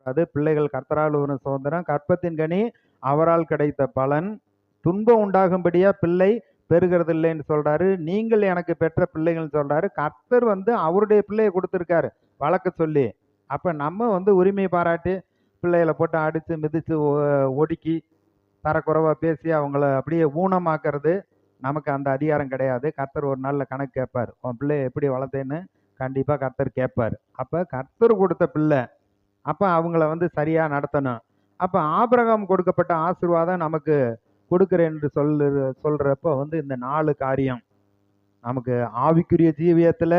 அது பிள்ளைகள் கர்த்தரால் வரும் சுதந்திரம், கற்பத்தின் கனி அவரால் கிடைத்த பலன், துன்பம் உண்டாகும்படியா பிள்ளை பெறுகிறது இல்லைன்னு சொல்றாரு. நீங்கள் எனக்கு பெற்ற பிள்ளைகள்னு சொல்றாரு. கர்த்தர் அவருடைய பிள்ளையை கொடுத்துருக்காரு வளர்க்க சொல்லி. அப்ப நம்ம உரிமை பாராட்டி பிள்ளைகளை போட்டு அடிச்சு மிதிச்சு ஒடுக்கி தரக்குறைவா பேசி அவங்கள அப்படியே ஊனமாக்குறது நமக்கு அந்த அதிகாரம் கிடையாது. கர்த்தர் ஒரு நாள்ல கணக்கு கேட்பார். உன் பிள்ளைய எப்படி வளர்த்தேன்னு கண்டிப்பா கர்த்தர் கேட்பார். அப்ப கர்த்தர் கொடுத்த பிள்ளை, அப்ப அவங்கள சரியா நடத்தணும். அப்ப ஆபிரகாம் கொடுக்கப்பட்ட ஆசீர்வாதம் நமக்கு கொடுக்கிறேன் என்று சொல்றப்ப இந்த 4 காரியம் நமக்கு ஆவிக்குரிய ஜீவியத்துல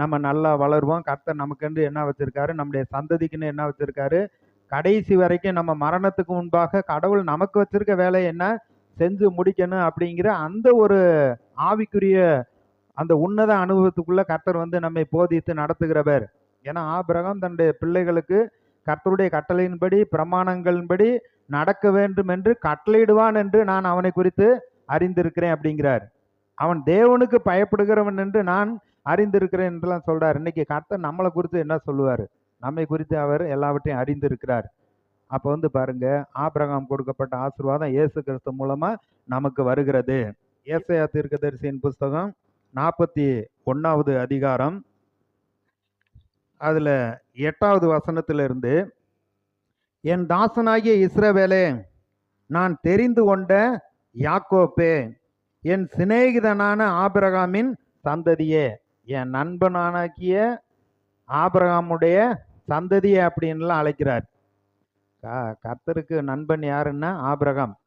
நம்ம நல்லா வளருவோம். கர்த்தர் நமக்கு என்ன வச்சிருக்காரு, நம்முடைய சந்ததிக்குன்னு என்ன வச்சிருக்காரு, கடைசி வரைக்கும் நம்ம மரணத்துக்கு முன்பாக கடவுள் நமக்கு வச்சிருக்க வேலையை என்ன செஞ்சு முடிக்கணும் அப்படிங்கிற அந்த ஒரு ஆவிக்குரிய அந்த உன்னத அனுபவத்துக்குள்ள கர்த்தர் நம்மை போதித்து நடத்துகிறவர். ஏன்னா ஆபிரகாம் தன்னுடைய பிள்ளைகளுக்கு கர்த்தருடைய கட்டளையின்படி பிரமாணங்களின்படி நடக்க வேண்டும் என்று கட்டளையிடுவான் என்று நான் அவனை குறித்து அறிந்திருக்கிறேன் அப்படிங்கிறார். அவன் தேவனுக்கு பயப்படுகிறவன் என்று நான் அறிந்திருக்கிறேன் என்றுலாம் சொல்றார். இன்னைக்கு கர்த்தர் நம்மளை குறித்து என்ன சொல்லுவார்? நம்மை குறித்து அவர் எல்லாவற்றையும் அறிந்திருக்கிறார். அப்போ பாருங்க, ஆபிரகாம் கொடுக்கப்பட்ட ஆசீர்வாதம் இயேசு கிறிஸ்து மூலமா நமக்கு வருகிறது. ஏசாயா தீர்க்கதரிசியின் புஸ்தகம் 41வது அதிகாரம் அதுல 8வது வசனத்திலிருந்து, என் தாசனாகிய இஸ்ரவேலே, நான் தெரிந்து கொண்ட யாக்கோப்பே, என் சிநேகிதனான ஆபிரகாமின் சந்ததியே, என் நண்பனாகிய ஆபிரகாமுடைய சந்ததியே அப்படின்லாம் அழைக்கிறார். கர்த்தருக்கு நண்பன் யாருன்னா ஆபிரகாம்.